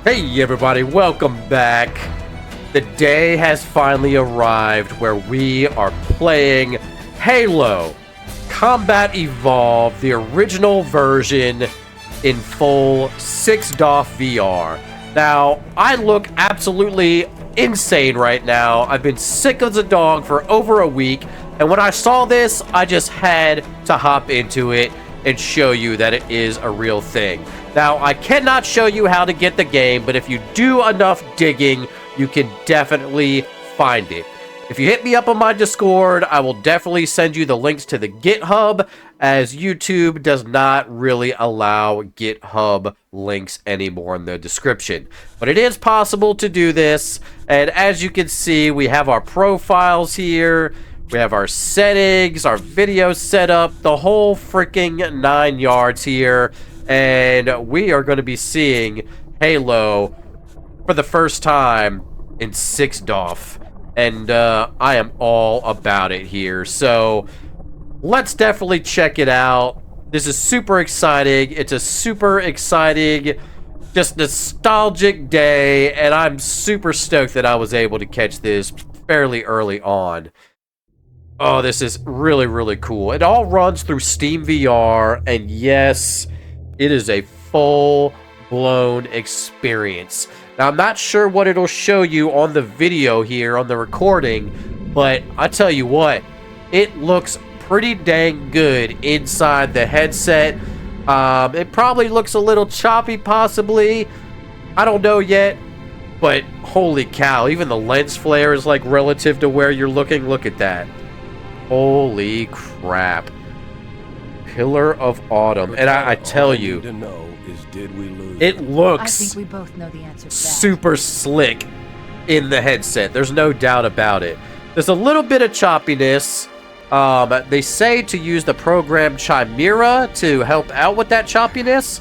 Hey everybody, welcome back. The day has finally arrived where we are playing Halo Combat Evolved, the original version in full 6DoF VR. Now, I look absolutely insane right now. I've been sick as a dog for over a week, and when I saw this, I just had to hop into it and show you that it is a real thing. Now, I cannot show you how to get the game, but if you do enough digging, you can definitely find it. If you hit me up on my Discord, I will definitely send you the links to the GitHub, as YouTube does not really allow GitHub links anymore in the description. But it is possible to do this, and as you can see, we have our profiles here. We have our settings, our video setup, the whole freaking 9 yards here. And we are going to be seeing Halo for the first time in 6DoF. And I am all about it here. So let's definitely check it out. This is super exciting. It's a super exciting, just nostalgic day. And I'm super stoked that I was able to catch this fairly early on. Oh, this is really, really cool. It all runs through Steam VR. And yes, it is a full-blown experience. Now, I'm not sure what it'll show you on the video here, on the recording, but I tell you what, it looks pretty dang good inside the headset. It probably looks a little choppy, possibly. I don't know yet, but holy cow, even the lens flare is like relative to where you're looking. Look at that. Holy crap. Pillar of Autumn, and I tell you, it looks I think we both know the answer to that. super slick in the headset. There's no doubt about it. There's a little bit of choppiness. They say to use the program Chimera to help out with that choppiness,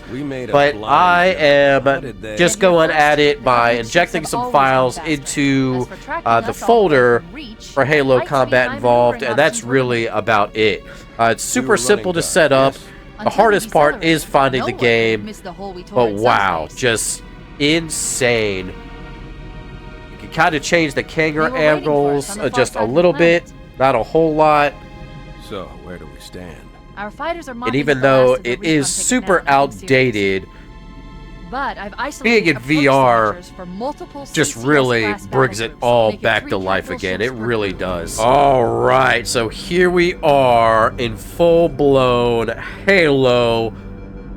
but I am just going at it by injecting some files into the folder for Halo Combat Evolved, and that's really about it. It's super simple to set up. The hardest part is finding the game, but wow, just insane. You can kind of change the camera angles just a little bit, not a whole lot. So, where do we stand? Our fighters are And even though it is super outdated, but I've being in VR just really class brings it battlegroups, all making back 3 to life capital again. ships It per really group. does. Alright, so here we are in full-blown Halo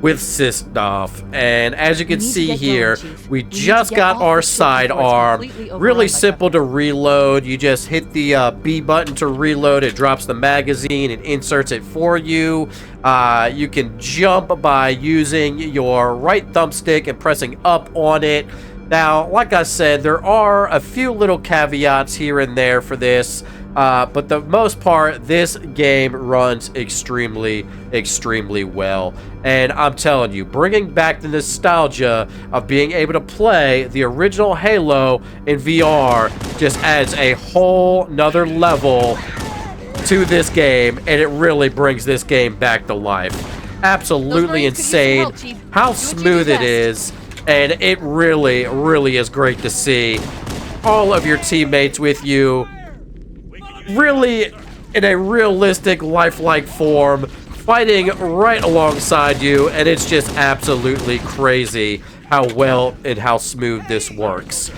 with 6DoF. And as you can see here, we just got our sidearm. Really simple to reload. You just hit the B button to reload. It drops the magazine and inserts it for you. You can jump by using your right thumbstick and pressing up on it. Now, like I said, there are a few little caveats here and there for this. But the most part, this game runs extremely, extremely well. And I'm telling you, bringing back the nostalgia of being able to play the original Halo in VR just adds a whole nother level to this game, and it really brings this game back to life. Absolutely insane how smooth it is, and it really, really is great to see all of your teammates with you, really in a realistic, lifelike form, fighting right alongside you, and it's just absolutely crazy how well and how smooth this works.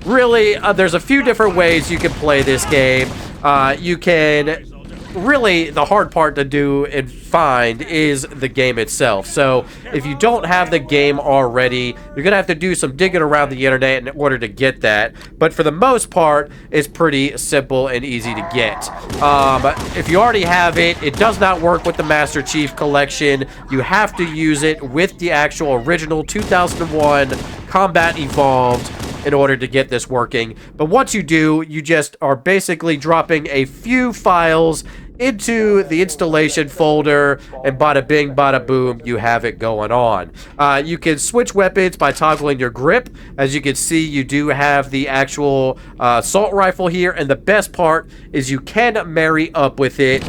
Really, there's a few different ways you can play this game. You can... Really, the hard part to do and find is the game itself. So, if you don't have the game already, you're going to have to do some digging around the internet in order to get that. But for the most part, it's pretty simple and easy to get. If you already have it, it does not work with the Master Chief Collection. You have to use it with the actual original 2001 Combat Evolved in order to get this working. But once you do, you just are basically dropping a few files into the installation folder, and bada bing, bada boom, you have it going on. You can switch weapons by toggling your grip. As you can see, you do have the actual assault rifle here, and the best part is you can marry up with it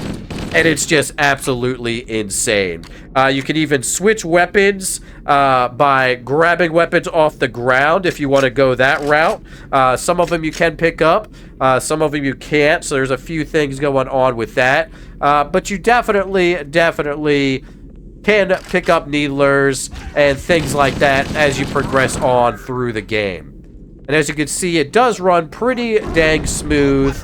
and it's just absolutely insane. You can even switch weapons by grabbing weapons off the ground if you want to go that route. Some of them you can pick up, some of them you can't, so there's a few things going on with that. But you definitely can pick up needlers and things like that as you progress on through the game. And as you can see, it does run pretty dang smooth.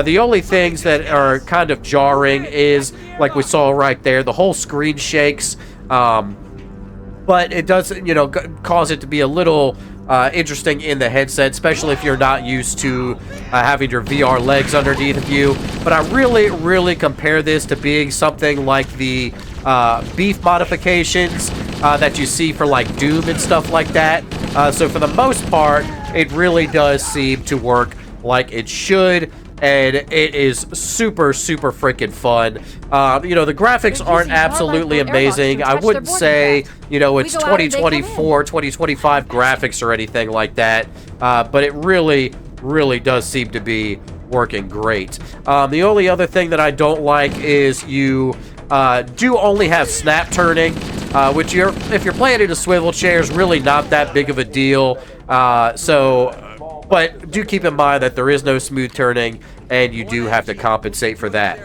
The only things that are kind of jarring is, like we saw right there, the whole screen shakes. But it does, you know, cause it to be a little interesting in the headset, especially if you're not used to having your VR legs underneath of you. But I really compare this to being something like the beef modifications that you see for like Doom and stuff like that. So for the most part, it really does seem to work like it should, and it is super freaking fun. You know, the graphics aren't absolutely amazing. I wouldn't say, you know, it's 2024, 2025 graphics or anything like that, but it really does seem to be working great. The only other thing that I don't like is you do only have snap turning, which if you're playing in a swivel chair is really not that big of a deal. But do keep in mind that there is no smooth turning, and you do have to compensate for that.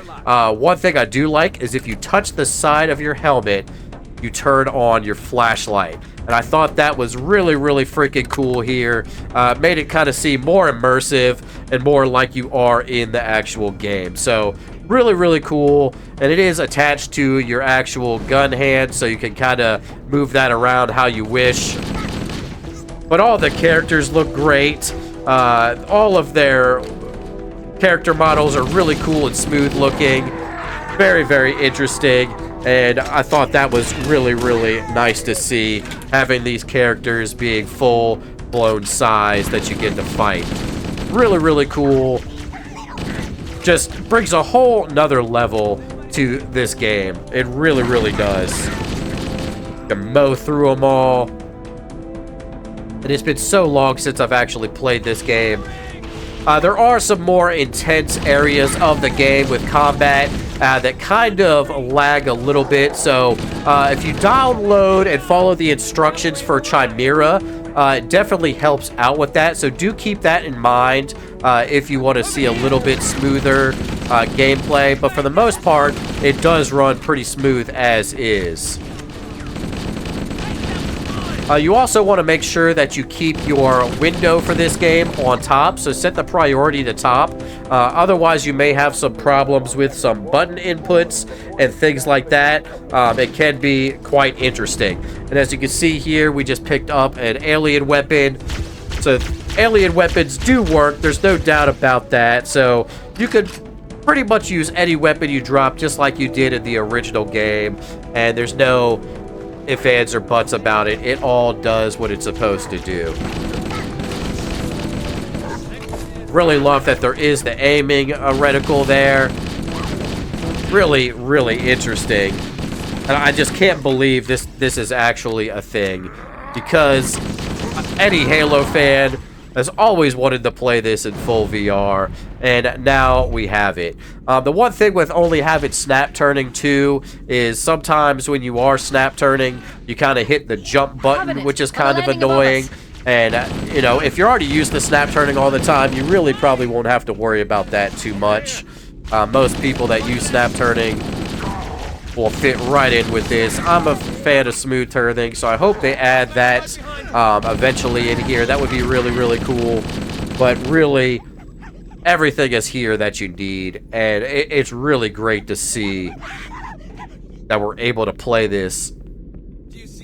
One thing I do like is if you touch the side of your helmet, you turn on your flashlight. And I thought that was really freaking cool here. Made it kind of seem more immersive and more like you are in the actual game. So really cool. And it is attached to your actual gun hand, so you can kind of move that around how you wish. But all the characters look great. All of their character models are really cool and smooth looking. Very interesting. And I thought that was really nice to see, having these characters being full-blown size that you get to fight. Really cool. Just brings a whole nother level to this game. It really does. You can mow through them all. And it's been so long since I've actually played this game. There are some more intense areas of the game with combat that kind of lag a little bit. So if you download and follow the instructions for Chimera, it definitely helps out with that. So do keep that in mind if you want to see a little bit smoother gameplay. But for the most part, it does run pretty smooth as is. You also want to make sure that you keep your window for this game on top, so set the priority to top. Otherwise, you may have some problems with some button inputs and things like that. It can be quite interesting. And as you can see here, we just picked up an alien weapon. So alien weapons do work, there's no doubt about that. So you could pretty much use any weapon you drop just like you did in the original game, and there's no ifs, ands, or buts about it. It all does what it's supposed to do. Really love that there is the aiming reticle there. Really interesting. And I just can't believe this is actually a thing, because any Halo fan has always wanted to play this in full VR, and now we have it. The one thing with only having snap turning too is sometimes when you are snap turning, you kind of hit the jump button, which is kind of annoying. And you know, if you're already used to snap turning all the time, you really probably won't have to worry about that too much. Most people that use snap turning will fit right in with this. I'm a fan of smooth turning, so I hope they add that eventually in here. That would be really cool. But really, everything is here that you need, and it's really great to see that we're able to play this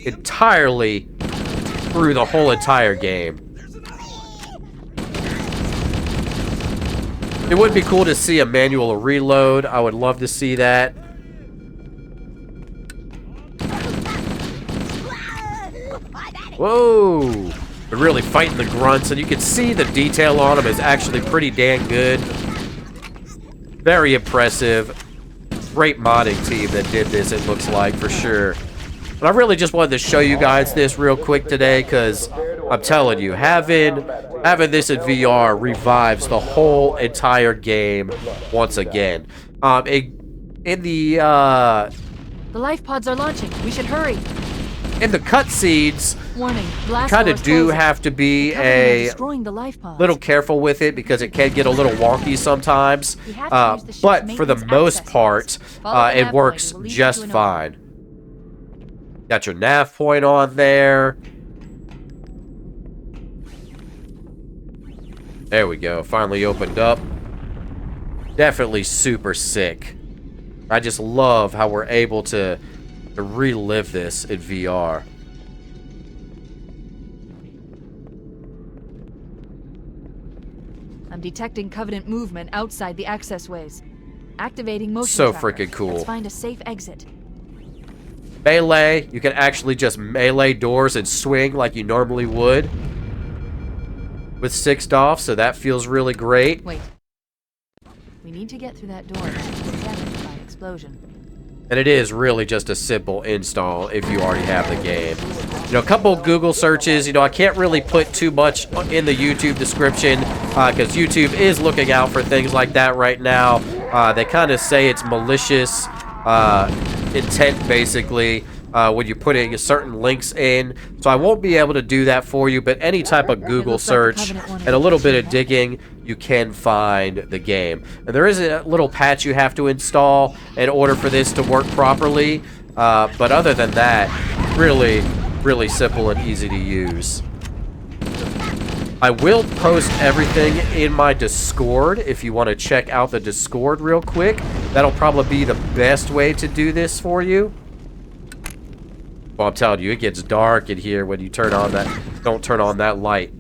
entirely through the whole entire game. It would be cool to see a manual reload. I would love to see that. Whoa! They're really fighting the grunts, and you can see the detail on them is actually pretty dang good. Very impressive. Great modding team that did this, it looks like, for sure. But I really just wanted to show you guys this real quick today, because I'm telling you, having this in VR revives the whole entire game once again. It in the The life pods are launching. We should hurry. in the cutscenes, Warning. you Blast kind doors of do closing. have to be The Covenant are a destroying the life pods. little careful with it because it can get a little wonky sometimes. We have to use the ship's But for the maintenance most access part, codes. Follow the it nav works point. It will lead you just to an fine. Got your nav point on there. There we go. Finally opened up. Definitely super sick. I just love how we're able to relive this in VR. I'm detecting Covenant movement outside the access ways. Activating motion So tracker. freaking cool. Let's find a safe exit. Melee, you can actually just melee doors and swing like you normally would with 6 DOF, so that feels really great. Wait. We need to get through that door that was damaged by an explosion. And it is really just a simple install if you already have the game. You know, a couple Google searches, you know, I can't really put too much in the YouTube description because YouTube is looking out for things like that right now. They kind of say it's malicious intent, basically, when you're putting certain links in. So I won't be able to do that for you, but any type of Google search and a little bit of digging, you can find the game. And there is a little patch you have to install in order for this to work properly. But other than that, really, really simple and easy to use. I will post everything in my Discord if you want to check out the Discord real quick. That'll probably be the best way to do this for you. Well, I'm telling you, it gets dark in here when you turn on that. Don't turn on that light.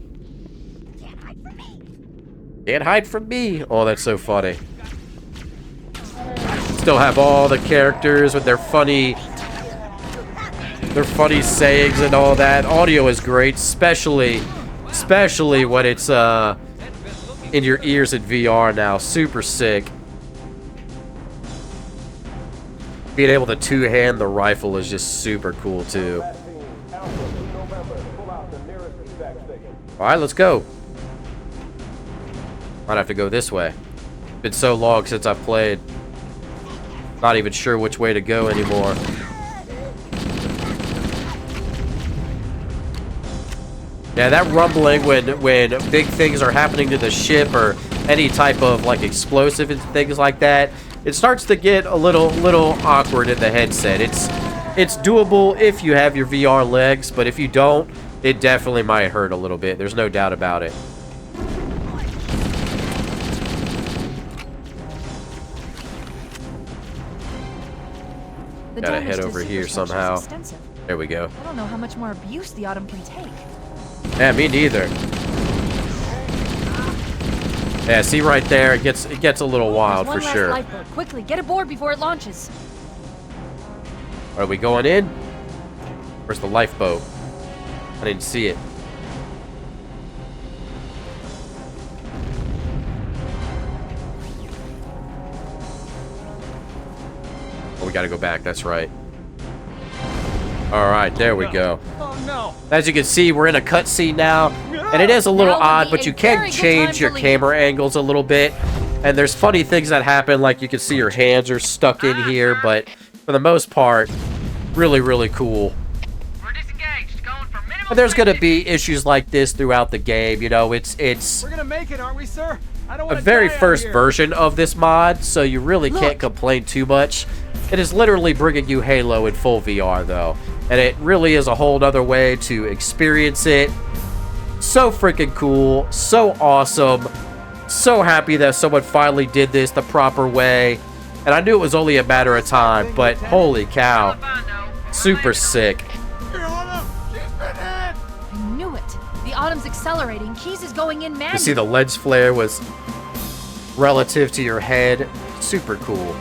Can't hide from me. Oh, that's so funny. Still have all the characters with their funny sayings and all that. Audio is great, especially when it's in your ears in VR now. Super sick. Being able to two-hand the rifle is just super cool too. Alright, let's go. Might have to go this way. Been so long since I've played. Not even sure which way to go anymore. Yeah, that rumbling when big things are happening to the ship or any type of like explosive and things like that, it starts to get a little awkward in the headset. It's doable if you have your VR legs, but if you don't, it definitely might hurt a little bit. There's no doubt about it. The Gotta damage head to over here superstructure is somehow. extensive. There we go. I don't know how much more abuse the Autumn can take. Yeah, me neither. Yeah, see right there, it gets a little wild for There's one sure. last lifeboat. Quickly, get aboard before it launches. Are we going in? Where's the lifeboat? I didn't see it. Oh, we gotta go back, that's right. Alright, there we go. Oh no! As you can see, we're in a cutscene now, and it is a little Now would odd, be but a you very can good change time your to leave. camera angles a little bit, and there's funny things that happen, like you can see your hands are stuck in here, but for the most part, really, really cool. We're disengaged, going for minimum. And there's gonna be issues like this throughout the game, you know, it's We're gonna make it, aren't we, sir? I don't a want to very die out first here. version of this mod, so you really can't complain too much. It is literally bringing you Halo in full VR, though. And it really is a whole other way to experience it. So freaking cool. So awesome. So happy that someone finally did this the proper way. And I knew it was only a matter of time, but holy cow. Super sick. Here, hold up. She's been hit. I knew it. The Autumn's accelerating. Keys is going in manually. You see the lens flare was relative to your head. Super cool.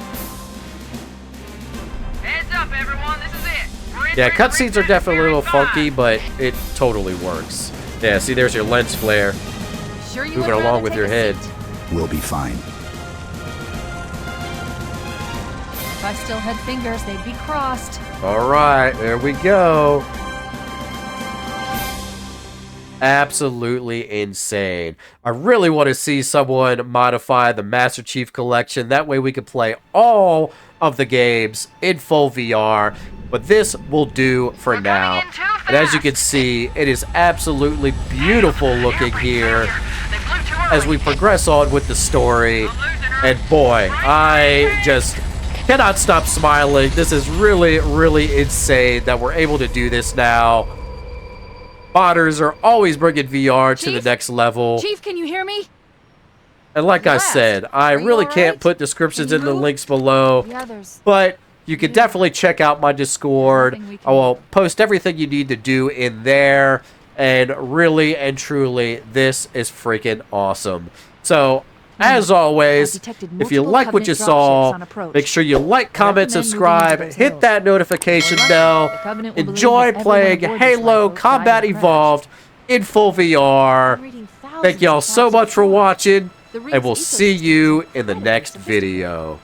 Heads up, everyone. This is it. We're in Yeah, for cutscenes are definitely a little very funky, fine. but it totally works. Yeah, see, there's your lens flare. Sure you moving would rather along with take your a head. seat? We'll be fine. If I still had fingers, they'd be crossed. All right, there we go. absolutely insane. I really want to see someone modify the Master Chief Collection. That way we can play all of the games in full VR. But this will do for now. And as you can see, it is absolutely beautiful looking here as we progress on with the story. And boy, I just cannot stop smiling. This is really, really insane that we're able to do this now. Modders are always bringing VR to the next level. Chief, can you hear me? And like I said, I really can't put descriptions in the links below, The others. but you can definitely check out my Discord. I will post everything you need to do in there. And really and truly, this is freaking awesome. So, as always, if you like what you saw, make sure you like, comment, subscribe, hit that notification bell. Enjoy playing Halo Combat Evolved in full VR. Thank y'all so much for watching, and we'll see you in the next video.